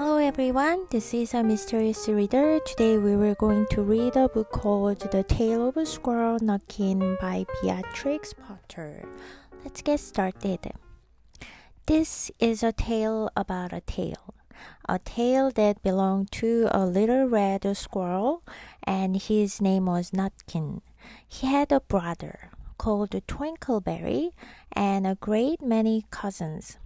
Hello everyone, this is a mysterious reader. Today we were going to read a book called The Tale of a Squirrel Knockin' by Beatrix Potter. Let's get started. This is a tale about a tale that belonged to a little red squirrel, and his name was Nutkin. He had a brother called Twinkleberry and a great many cousins.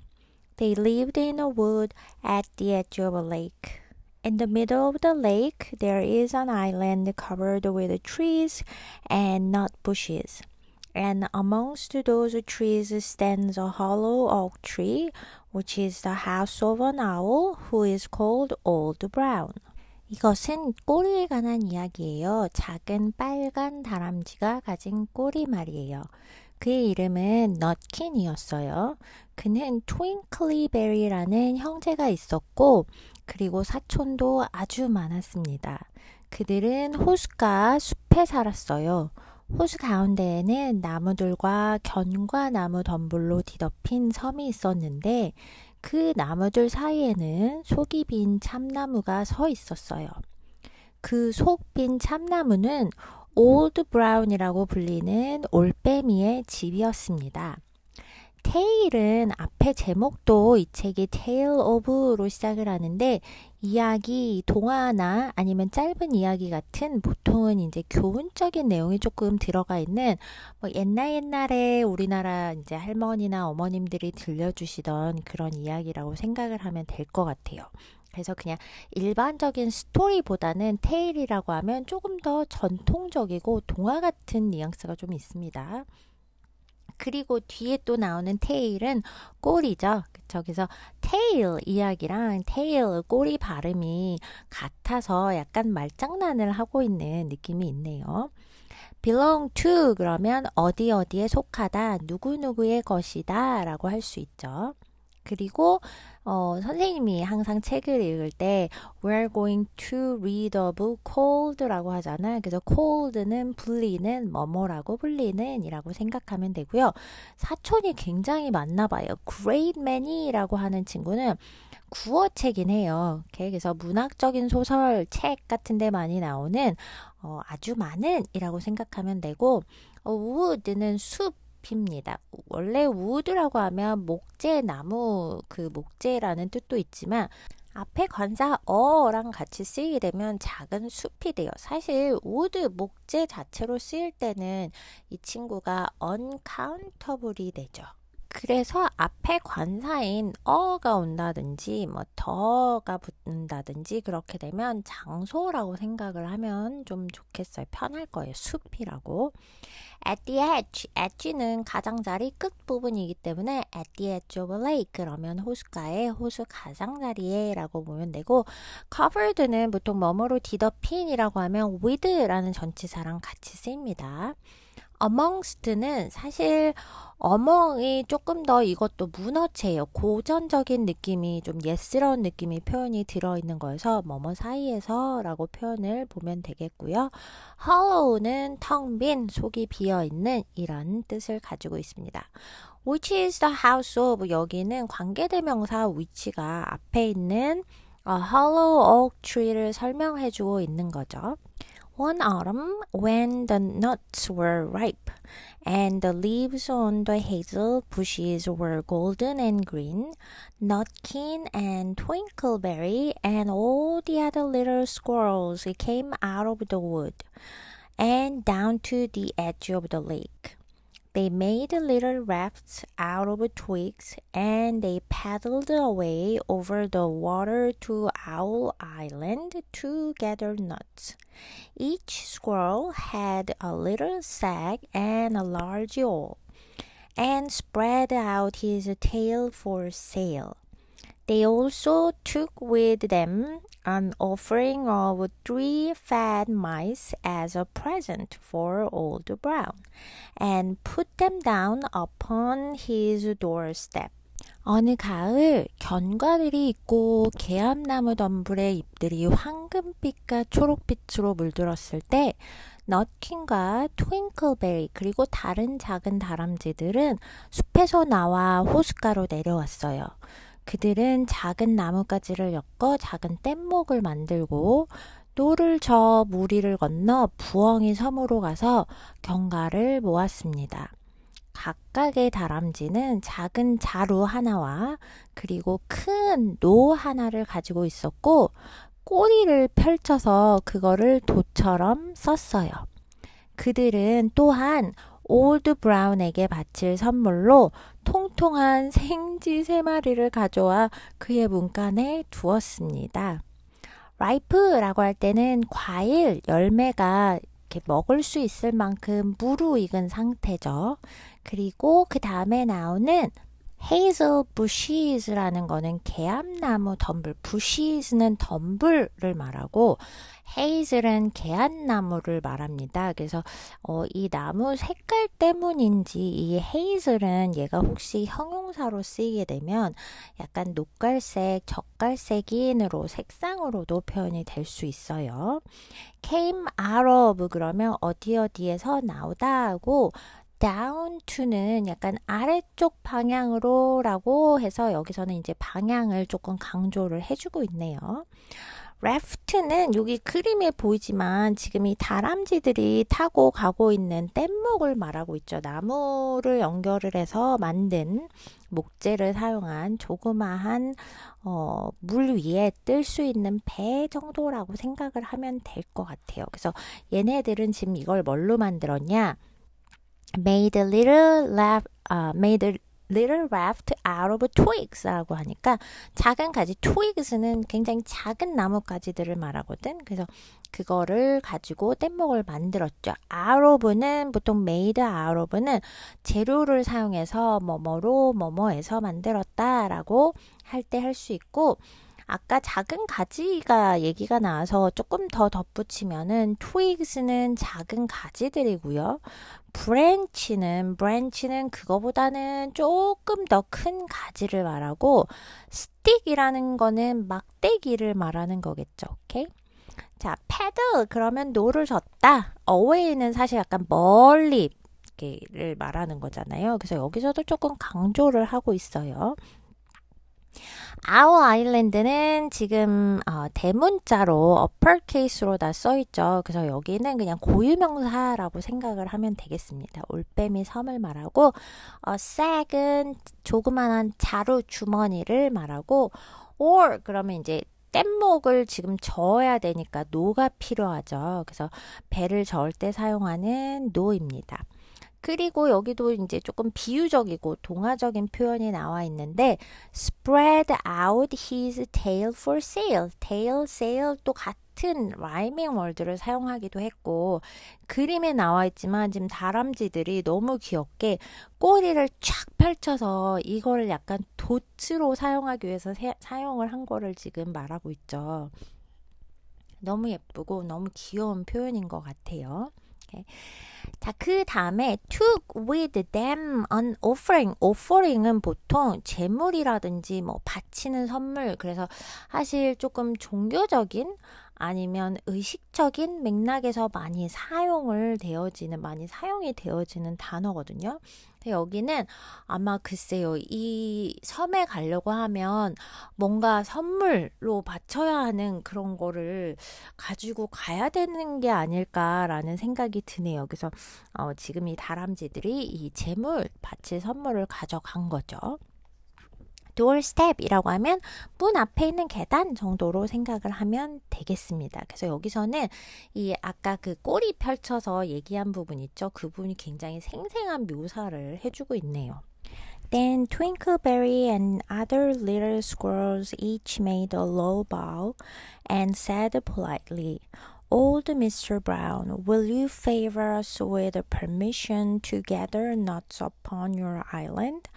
They lived in a wood at the edge of a lake. In the middle of the lake, there is an island covered with trees and nut bushes. And amongst those trees stands a hollow oak tree, which is the house of an owl who is called Old Brown. 이것은 꼬리에 관한 이야기예요. 작은 빨간 다람쥐가 가진 꼬리 말이에요. 그의 이름은 넛킨이었어요. 그는 트윙클리베리라는 형제가 있었고 그리고 사촌도 아주 많았습니다. 그들은 호숫가 숲에 살았어요. 호수 가운데에는 나무들과 견과나무 덤불로 뒤덮인 섬이 있었는데 그 나무들 사이에는 속이 빈 참나무가 서 있었어요. 그 속 빈 참나무는 올드 브라운이라고 불리는 올빼미의 집이었습니다. 테일은 앞에 제목도 이 책이 Tale of로 시작을 하는데 이야기, 동화나 아니면 짧은 이야기 같은 보통은 이제 교훈적인 내용이 조금 들어가 있는 옛날에 우리나라 이제 할머니나 어머님들이 들려주시던 그런 이야기라고 생각을 하면 될 것 같아요. 그래서 그냥 일반적인 스토리보다는 테일이라고 하면 조금 더 전통적이고 동화 같은 뉘앙스가 좀 있습니다. 그리고 뒤에 또 나오는 테일은 꼬리죠. 그쵸? 그래서 테일 이야기랑 테일 꼬리 발음이 같아서 약간 말장난을 하고 있는 느낌이 있네요. belong to 그러면 어디에 속하다, 누구누구의 것이다 라고 할 수 있죠. 그리고 선생님이 항상 책을 읽을 때 We're going to read a book called 라고 하잖아요. 그래서 called는 불리는, 뭐뭐라고 불리는 이라고 생각하면 되고요. 사촌이 굉장히 많나 봐요. great many 라고 하는 친구는 구어체긴 해요. 그래서 문학적인 소설, 책 같은 데 많이 나오는 아주 많은 이라고 생각하면 되고 wood는 숲 입니다. 원래 wood라고 하면 목재, 나무, 그 목재라는 뜻도 있지만 앞에 관사 어랑 같이 쓰이게 되면 작은 숲이 돼요. 사실 wood, 목재 자체로 쓰일 때는 이 친구가 uncountable이 되죠. 그래서 앞에 관사인 어가 온다든지 더가 붙는다든지 그렇게 되면 장소라고 생각을 하면 좀 좋겠어요. 편할 거예요. 숲이라고. At the edge는 가장자리 끝부분이기 때문에 at the edge of a lake 그러면 호숫가에 호수 가장자리에 라고 보면 되고 covered는 보통 뭐뭐로 뒤덮인이라고 하면 with라는 전치사랑 같이 쓰입니다. amongst는 사실 among이 조금 더 이것도 문어체예요. 고전적인 느낌이 좀 옛스러운 느낌이 표현이 들어있는 거여서 뭐뭐 사이에서 라고 표현을 보면 되겠고요. hollow는 텅 빈, 속이 비어있는 이런 뜻을 가지고 있습니다. Which is the house of 여기는 관계대명사 which가 앞에 있는 hollow oak tree를 설명해주고 있는 거죠. One autumn, when the nuts were ripe, and the leaves on the hazel bushes were golden and green, Nutkin and Twinkleberry and all the other little squirrels came out of the wood and down to the edge of the lake. They made little rafts out of twigs, and they paddled away over the water to Owl Island to gather nuts. Each squirrel had a little sack and a large awl, and spread out his tail for sail. They also took with them an offering of 3 fat mice as a present for Old Brown, and put them down upon his doorstep. 어느 가을 견과들이 있고 개암나무 덤불의 잎들이 황금빛과 초록빛으로 물들었을 때 넛킨과 트윙클베리 그리고 다른 작은 다람쥐들은 숲에서 나와 호숫가로 내려왔어요. 그들은 작은 나뭇가지를 엮어 작은 뗏목을 만들고 노를 저 무리를 건너 부엉이 섬으로 가서 견과를 모았습니다. 각각의 다람쥐는 작은 자루 하나와 그리고 큰 노 하나를 가지고 있었고 꼬리를 펼쳐서 그거를 도처럼 썼어요. 그들은 또한 올드 브라운에게 바칠 선물로 통통한 생쥐 3마리를 가져와 그의 문간에 두었습니다. 라이프라고 할 때는 과일, 열매가 이렇게 먹을 수 있을 만큼 무르익은 상태죠. 그리고 그 다음에 나오는 hazel bushes라는 거는 개암나무 덤불, bushes는 덤불을 말하고 hazel은 개암나무를 말합니다. 그래서 이 나무 색깔 때문인지 이 hazel은 얘가 혹시 형용사로 쓰이게 되면 약간 녹갈색, 젓갈색인으로 색상으로도 표현이 될 수 있어요. came out of 그러면 어디에서 나오다 하고 down to는 약간 아래쪽 방향으로 라고 해서 여기서는 이제 방향을 조금 강조를 해주고 있네요. left는 여기 그림에 보이지만 지금 이 다람쥐들이 타고 가고 있는 뗏목을 말하고 있죠. 나무를 연결을 해서 만든 목재를 사용한 조그마한 물 위에 뜰 수 있는 배 정도라고 생각을 하면 될 것 같아요. 그래서 얘네들은 지금 이걸 뭘로 만들었냐? made a little raft out of twigs라고 하니까 작은 가지, twigs는 굉장히 작은 나뭇가지들을 말하거든. 그래서 그거를 가지고 뗏목을 만들었죠. out of는 보통 made out of는 재료를 사용해서 뭐뭐에서 만들었다라고 할 때 할 수 있고, 아까 작은 가지가 얘기가 나와서 조금 더 덧붙이면은 twigs는 작은 가지들이고요. branch는 그거보다는 조금 더 큰 가지를 말하고 stick이라는 거는 막대기를 말하는 거겠죠. 오케이? 자, pedal 그러면 노를 젓다. away는 사실 약간 멀리 를 말하는 거잖아요. 그래서 여기서도 조금 강조를 하고 있어요. Our Island는 지금 대문자로 uppercase로 다 써있죠. 그래서 여기는 그냥 고유명사라고 생각을 하면 되겠습니다. 올빼미 섬을 말하고 sack은 조그만한 자루 주머니를 말하고 or 그러면 이제 뗏목을 지금 저어야 되니까 노가 필요하죠. 그래서 배를 저을 때 사용하는 노입니다. 그리고 여기도 이제 조금 비유적이고 동화적인 표현이 나와 있는데 spread out his tail for sail. tail, sail 또 같은 라이밍 월드를 사용하기도 했고 그림에 나와 있지만 지금 다람쥐들이 너무 귀엽게 꼬리를 쫙 펼쳐서 이거를 약간 돛으로 사용하기 위해서 사용을 한 거를 지금 말하고 있죠. 너무 예쁘고 너무 귀여운 표현인 것 같아요. 자, 그 다음에 took with them an offering. offering은 보통 제물이라든지 뭐 바치는 선물, 그래서 사실 조금 종교적인 아니면 의식적인 맥락에서 많이 사용이 되어지는 단어거든요. 여기는 아마 글쎄요, 이 섬에 가려고 하면 뭔가 선물로 바쳐야 하는 그런 거를 가지고 가야 되는 게 아닐까라는 생각이 드네요. 그래서 지금 이 다람쥐들이 이 재물, 바칠 선물을 가져간 거죠. doorstep이라고 하면 문 앞에 있는 계단 정도로 생각을 하면 되겠습니다. 그래서 여기서는 이 아까 그 꼬리 펼쳐서 얘기한 부분 있죠. 그 부분이 굉장히 생생한 묘사를 해주고 있네요. Then Twinkleberry and other little squirrels each made a low bow and said politely, Old Mr. Brown, will you favor us with permission to gather nuts upon your island?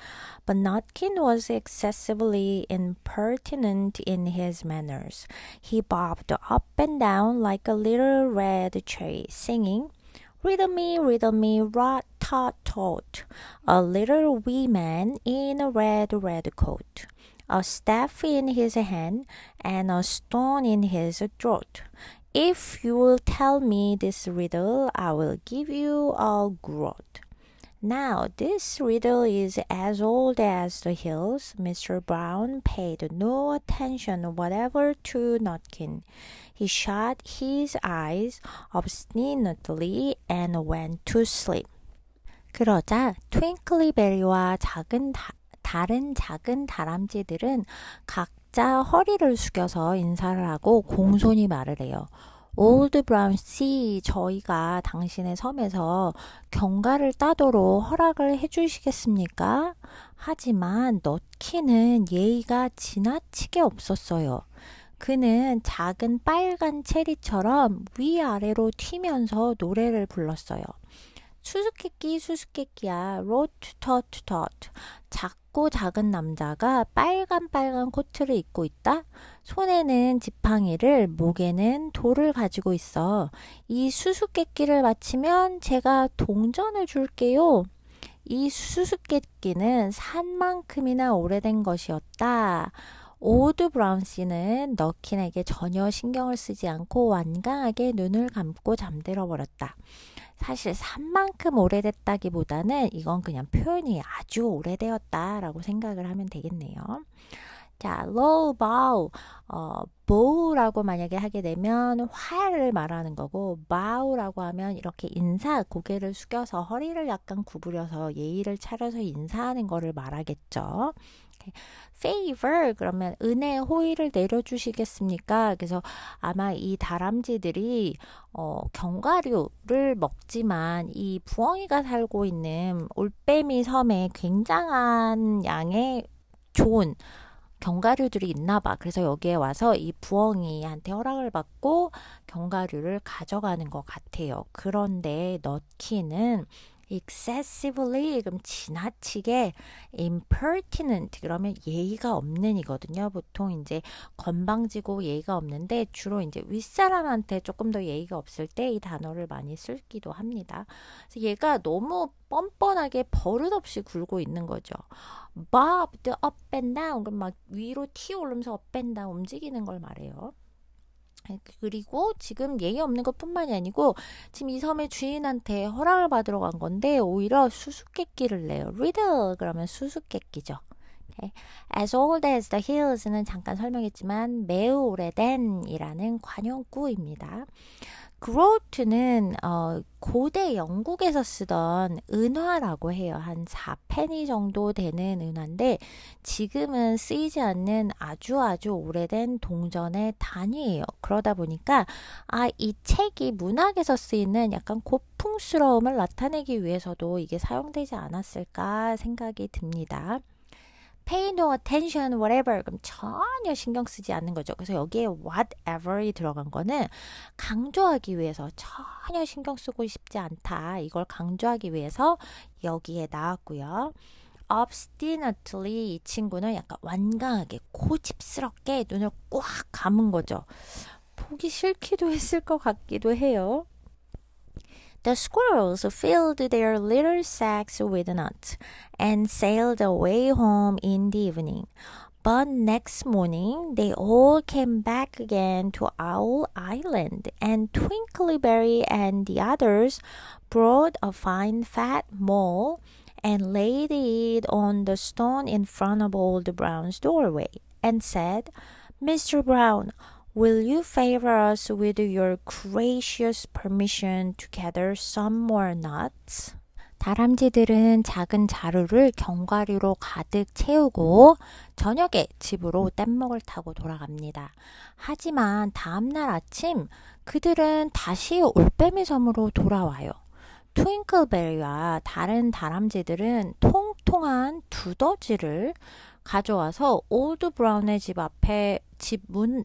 But Nutkin was excessively impertinent in his manners. He bobbed up and down like a little red cherry, singing, Riddle me, rot-tot-tot, a little wee man in a red coat, a staff in his hand, and a stone in his throat. If you will tell me this riddle, I will give you a groat. Now, this riddle is as old as the hills. Mr. Brown paid no attention whatever to Nutkin. He shut his eyes obstinately and went to sleep. 그러자 트윙클리베리와 다른 작은 다람쥐들은 각자 허리를 숙여서 인사를 하고 공손히 말을 해요. Old Brown Sea, 저희가 당신의 섬에서 견과를 따도록 허락을 해주시겠습니까? 하지만 넛키는 예의가 지나치게 없었어요. 그는 작은 빨간 체리처럼 위아래로 튀면서 노래를 불렀어요. 수수께끼 수수께끼야 로투터투터 작고 작은 남자가 빨간 코트를 입고 있다. 손에는 지팡이를 목에는 돌을 가지고 있어. 이 수수께끼를 맞히면 제가 동전을 줄게요. 이 수수께끼는 산만큼이나 오래된 것이었다. 오드 브라운 씨는 너킨에게 전혀 신경을 쓰지 않고 완강하게 눈을 감고 잠들어 버렸다. 사실 산만큼 오래됐다기보다는 이건 그냥 표현이 아주 오래되었다라고 생각을 하면 되겠네요. 자, low bow, bow라고 만약에 하게 되면 활을 말하는 거고 bow라고 하면 이렇게 인사, 고개를 숙여서 허리를 약간 구부려서 예의를 차려서 인사하는 거를 말하겠죠. favor 그러면 은혜 호의를 내려주시겠습니까? 그래서 아마 이 다람쥐들이 견과류를 먹지만 이 부엉이가 살고 있는 올빼미 섬에 굉장한 양의 좋은 견과류들이 있나 봐. 그래서 여기에 와서 이 부엉이한테 허락을 받고 견과류를 가져가는 것 같아요. 그런데 넛키는 excessively 그럼 지나치게 impertinent 그러면 예의가 없는 이거든요. 보통 이제 건방지고 예의가 없는데 주로 이제 윗사람한테 조금 더 예의가 없을 때 이 단어를 많이 쓰기도 합니다. 그래서 얘가 너무 뻔뻔하게 버릇없이 굴고 있는 거죠. bob the up and down 그럼 막 위로 튀어 오르면서 up and down 움직이는 걸 말해요. 그리고 지금 예의 없는 것뿐만이 아니고 지금 이 섬의 주인한테 허락을 받으러 간 건데 오히려 수수께끼를 내요. riddle 그러면 수수께끼죠. Okay. As old as the hills는 잠깐 설명했지만 매우 오래된 이라는 관용구입니다. 그로트는 고대 영국에서 쓰던 은화라고 해요. 한 4페니 정도 되는 은화인데 지금은 쓰이지 않는 아주 오래된 동전의 단위예요. 그러다 보니까 이 책이 문학에서 쓰이는 약간 고풍스러움을 나타내기 위해서도 이게 사용되지 않았을까 생각이 듭니다. Pay no attention, whatever. 그럼 전혀 신경 쓰지 않는 거죠. 그래서 여기에 whatever이 들어간 거는 강조하기 위해서 전혀 신경 쓰고 싶지 않다. 이걸 강조하기 위해서 여기에 나왔고요. obstinately 이 친구는 약간 완강하게 고집스럽게 눈을 꽉 감은 거죠. 보기 싫기도 했을 것 같기도 해요. The squirrels filled their little sacks with nuts and sailed away home in the evening. But next morning, they all came back again to Owl Island, and Twinkleberry and the others brought a fine fat mole and laid it on the stone in front of Old Brown's doorway, and said, Mr. Brown, will you favor us with your gracious permission to gather some more nuts? 다람쥐들은 작은 자루를 견과류로 가득 채우고 저녁에 집으로 뗏목을 타고 돌아갑니다. 하지만 다음날 아침 그들은 다시 올빼미 섬으로 돌아와요. 트윙클베리와 다른 다람쥐들은 통통한 두더지를 가져와서 올드 브라운의 집 앞에 집 문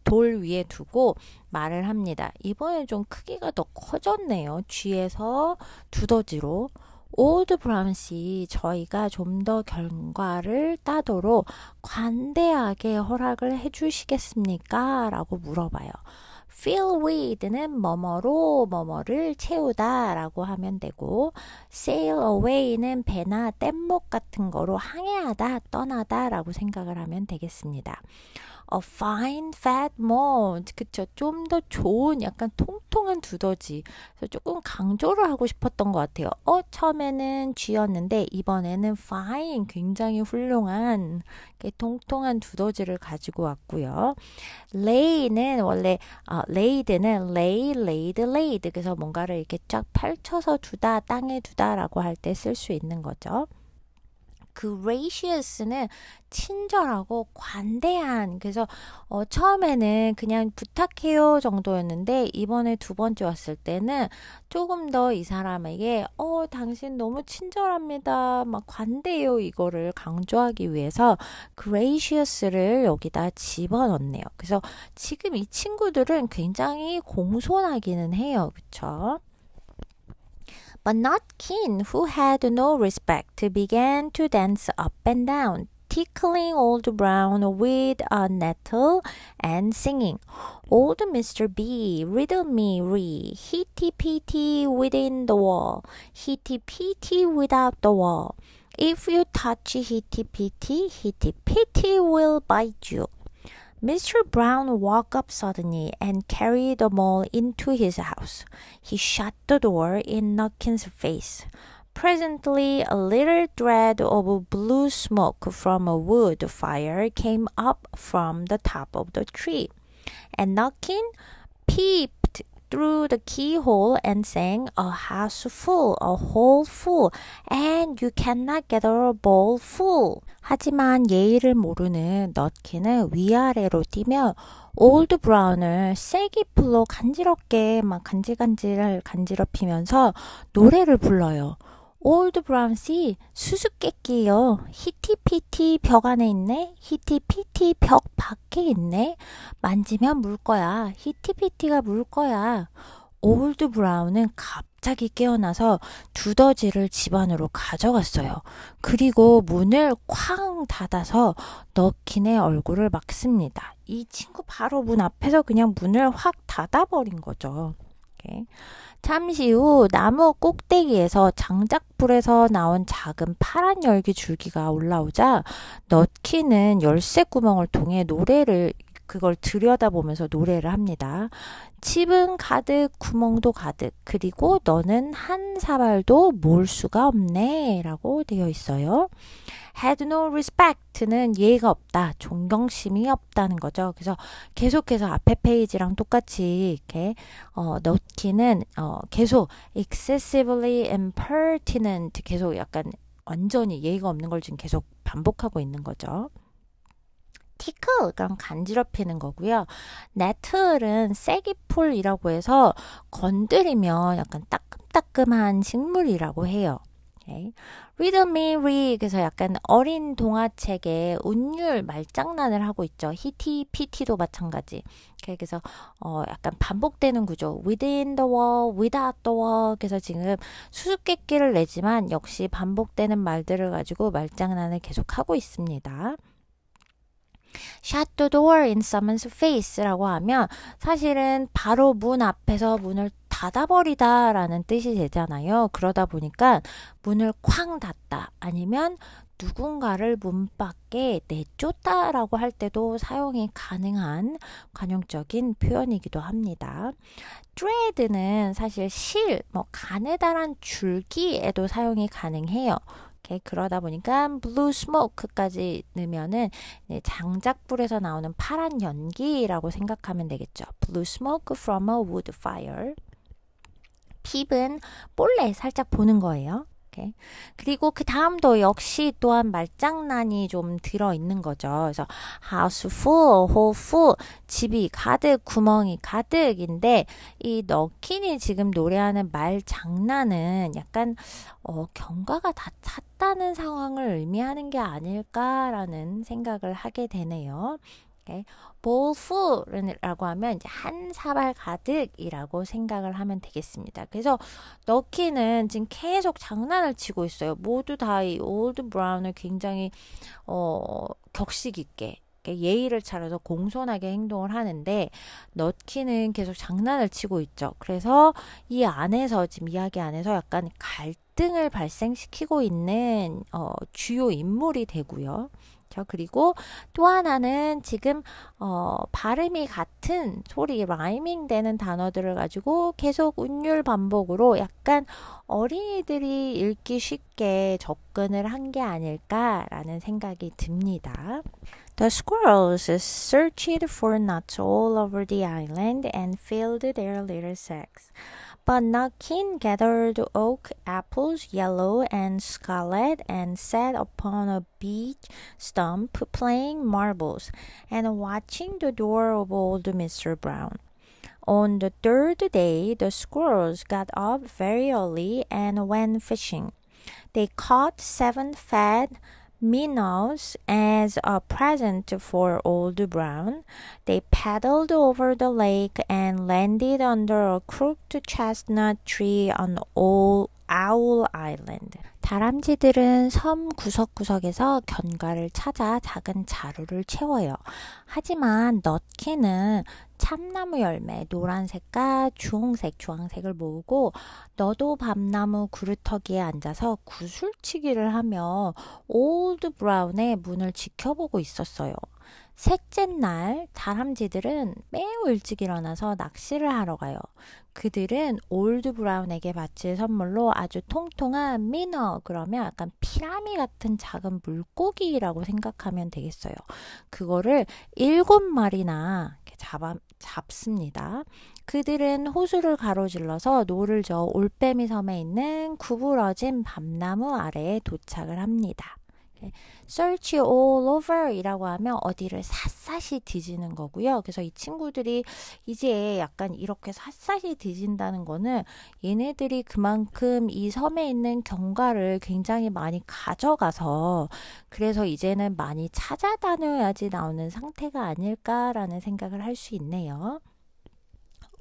돌 위에 두고 말을 합니다. 이번에 좀 크기가 더 커졌네요. 쥐에서 두더지로. 올드 브라운 씨, 저희가 좀 더 견과를 따도록 관대하게 허락을 해주시겠습니까? 라고 물어봐요. fill with는 뭐뭐로 뭐뭐를 채우다 라고 하면 되고 sail away는 배나 뗏목 같은 거로 항해하다, 떠나다 라고 생각을 하면 되겠습니다. a fine fat malt. 그쵸? 좀 더 좋은 약간 통통한 두더지. 그래서 조금 강조를 하고 싶었던 것 같아요. 처음에는 G였는데 이번에는 fine, 굉장히 훌륭한 통통한 두더지를 가지고 왔고요. lay는 원래 laid는 lay, laid, laid. 그래서 뭔가를 이렇게 쫙 펼쳐서 두다, 땅에 두다라고 할 때 쓸 수 있는 거죠. gracious는 친절하고 관대한. 그래서 처음에는 그냥 부탁해요 정도였는데 이번에 두 번째 왔을 때는 조금 더 이 사람에게 당신 너무 친절합니다, 막 관대해요, 이거를 강조하기 위해서 gracious를 여기다 집어넣네요. 그래서 지금 이 친구들은 굉장히 공손하기는 해요. 그쵸? But Nutkin, who had no respect, began to dance up and down, tickling Old Brown with a nettle and singing, Old Mr. B, riddle me ree, hitty-pitty within the wall, hitty-pitty without the wall. If you touch hitty-pitty, hitty-pitty will bite you. Mr. Brown woke up suddenly and carried them all into his house. He shut the door in Nutkin's face. Presently, a little thread of blue smoke from a wood fire came up from the top of the tree, and Nutkin peeped through the keyhole and sang, a house full, a hole full, and you cannot get a bowl full. 하지만 예의를 모르는 넛킨은 위아래로 뛰며 올드 브라운을 쐐기풀로 간지럽게 막 간지럽히면서 노래를 불러요. 올드 브라운 씨, 수수께끼요. 히티피티 벽 안에 있네. 히티피티 벽 밖에 있네. 만지면 물 거야. 히티피티가 물 거야. 올드 브라운은 갑자기 깨어나서 두더지를 집 안으로 가져갔어요. 그리고 문을 쾅 닫아서 너킨의 얼굴을 막습니다. 이 친구 바로 문 앞에서 그냥 문을 확 닫아버린 거죠. 이렇게. 잠시 후 나무 꼭대기에서 장작불에서 나온 작은 파란 열기 줄기가 올라오자 넛키는 열쇠 구멍을 통해 그걸 들여다보면서 노래를 합니다. 집은 가득, 구멍도 가득, 그리고 너는 한 사발도 몰 수가 없네 라고 되어 있어요. had no respect는 예의가 없다, 존경심이 없다는 거죠. 그래서 계속해서 앞에 페이지랑 똑같이 이렇게 넛키는 계속 excessively impertinent, 계속 약간 완전히 예의가 없는 걸 지금 계속 반복하고 있는 거죠. 티클, 그럼 간지럽히는 거고요. 네틀은 쐐기풀이라고 해서 건드리면 약간 따끔따끔한 식물이라고 해요. Okay. Riddle me ree, 그래서 약간 어린 동화책에 운율 말장난을 하고 있죠. 히티, 피티도 마찬가지. Okay. 그래서 약간 반복되는 구조. Within the wall, without the wall. 그래서 지금 수수께끼를 내지만 역시 반복되는 말들을 가지고 말장난을 계속하고 있습니다. Shut the door in someone's face라고 하면 사실은 바로 문 앞에서 문을 닫아버리다 라는 뜻이 되잖아요. 그러다 보니까 문을 쾅 닫다 아니면 누군가를 문 밖에 내쫓다 라고 할 때도 사용이 가능한 관용적인 표현이기도 합니다. thread는 사실 실, 가느다란 줄기에도 사용이 가능해요. 그러다 보니까 blue smoke까지 넣으면은 장작불에서 나오는 파란 연기라고 생각하면 되겠죠. Blue smoke from a wood fire. 핍은 볼래 살짝 보는 거예요. Okay. 그리고 그 다음도 역시 또한 말장난이 좀 들어있는 거죠. 그래서 house full, hole full, 집이 가득, 구멍이 가득인데 이 너킨이 지금 노래하는 말장난은 약간 경과가 다 찼다는 상황을 의미하는 게 아닐까라는 생각을 하게 되네요. Okay. bowl full이라고 하면 이제 한 사발 가득이라고 생각을 하면 되겠습니다. 그래서 너키는 지금 계속 장난을 치고 있어요. 모두 다 이 올드 브라운을 굉장히 격식 있게 예의를 차려서 공손하게 행동을 하는데 너키는 계속 장난을 치고 있죠. 그래서 이 안에서 지금 이야기 안에서 약간 갈등을 발생시키고 있는 주요 인물이 되고요. 그리고 또 하나는 지금 발음이 같은 소리, 라이밍 되는 단어들을 가지고 계속 운율 반복으로 약간 어린이들이 읽기 쉽게 접근을 한 게 아닐까라는 생각이 듭니다. The squirrels searched for nuts all over the island and filled their little sacks. But Nutkin gathered oak apples, yellow and scarlet, and sat upon a beech stump playing marbles and watching the door of old Mr. Brown. On the third day, the squirrels got up very early and went fishing. They caught 7 fat minnows as a present for Old Brown. They paddled over the lake and landed under a crooked chestnut tree on Owl Island. 다람쥐들은 섬 구석구석에서 견과를 찾아 작은 자루를 채워요. 하지만 넛키는 참나무 열매 노란색과 주홍색, 주황색을 모으고 너도 밤나무 구루터기에 앉아서 구슬치기를 하며 올드 브라운의 문을 지켜보고 있었어요. 셋째 날 다람쥐들은 매우 일찍 일어나서 낚시를 하러 가요. 그들은 올드 브라운에게 바칠 선물로 아주 통통한 미너, 그러면 약간 피라미 같은 작은 물고기라고 생각하면 되겠어요. 그거를 7마리나 잡습니다. 그들은 호수를 가로질러서 노를 저어 올빼미 섬에 있는 구부러진 밤나무 아래에 도착을 합니다. search all over 이라고 하면 어디를 샅샅이 뒤지는 거고요. 그래서 이 친구들이 이제 약간 이렇게 샅샅이 뒤진다는 거는 얘네들이 그만큼 이 섬에 있는 견과를 굉장히 많이 가져가서 그래서 이제는 많이 찾아다녀야지 나오는 상태가 아닐까라는 생각을 할 수 있네요.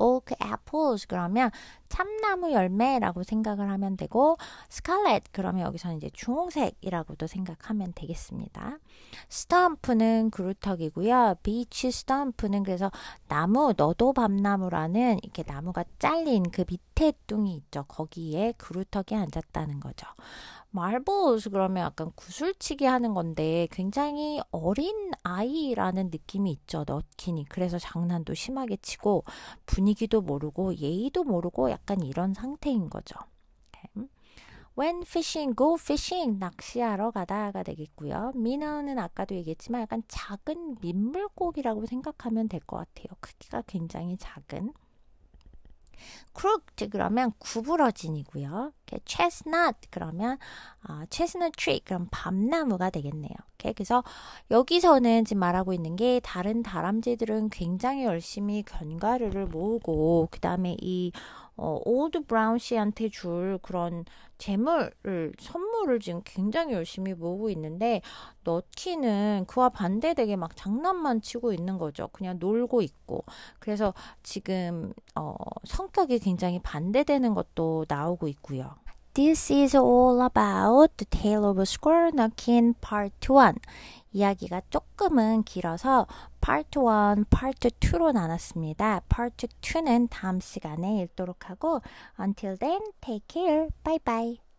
oak apples 그러면 참나무 열매라고 생각을 하면 되고 scarlet 그러면 여기서는 이제 주홍색이라고도 생각하면 되겠습니다. stump는 그루터기고요. beech stump는 그래서 나무 너도 밤나무라는 이렇게 나무가 잘린 그 밑에 뚱이 있죠. 거기에 그루터기에 앉았다는 거죠. marbles 그러면 약간 구슬치기 하는 건데 굉장히 어린 아이라는 느낌이 있죠. 넛킨이. 그래서 장난도 심하게 치고 분위기도 모르고 예의도 모르고 약간 이런 상태인 거죠. When fishing, go fishing. 낚시하러 가다가 되겠고요. 미너는 아까도 얘기했지만 약간 작은 민물고기라고 생각하면 될 것 같아요. 크기가 굉장히 작은. crooked 그러면 구부러진이고요. chestnut 그러면 chestnut tree 그럼 밤나무가 되겠네요. 그래서 여기서는 지금 말하고 있는 게 다른 다람쥐들은 굉장히 열심히 견과류를 모으고 그 다음에 이 올드 브라운 씨한테 줄 그런 선물을 지금 굉장히 열심히 모으고 있는데 넛키는 그와 반대되게 막 장난만 치고 있는 거죠. 그냥 놀고 있고. 그래서 지금 성격이 굉장히 반대되는 것도 나오고 있고요. This is all about the tale of Squirrel Nutkin Part 1. 이야기가 조금은 길어서 Part 1, Part 2로 나눴습니다. Part 2는 다음 시간에 읽도록 하고 Until then, take care. Bye bye.